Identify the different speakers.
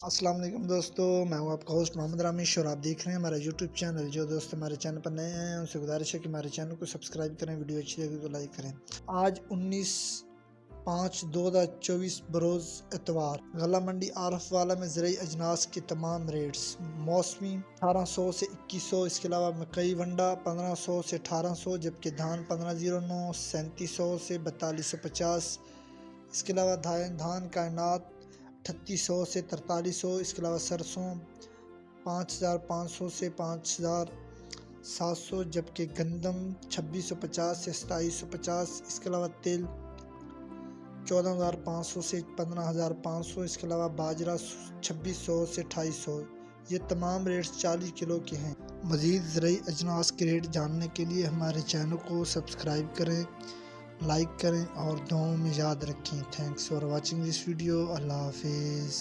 Speaker 1: अस्सलाम वालेकुम दोस्तों, मैं हूं आपका होस्ट मोहम्मद रामिश और आप देख रहे हैं हमारा यूट्यूब चैनल। जो दोस्त हमारे चैनल पर नए हैं उनसे गुजारिश है कि हमारे चैनल को सब्सक्राइब करें, वीडियो अच्छी लगी तो लाइक करें। आज 19/5/2024 बरोज़ एतवार गला मंडी आरफ वाला में ज़रूरी अजनास के तमाम रेट्स। मौसमी 1800 से 2100, इसके अलावा मकई वंडा 1500 से 1800, जबकि धान 1509 3700 से 4250। इसके अलावा धान कायनात 3800 से 4300। इसके अलावा सरसों 5500 से 5700, जबकि गंदम 2650 से 2750। इसके अलावा तेल 14500 से 15500। इसके अलावा बाजरा 2600 से 2800। ये तमाम रेट्स 40 किलो के हैं। मज़ीद ज़रूरी अजनास के रेट जानने के लिए हमारे चैनल को सब्सक्राइब करें, लाइक करें और दुआओं में याद रखें। Thanks for watching this video. अल्लाह हाफिज़।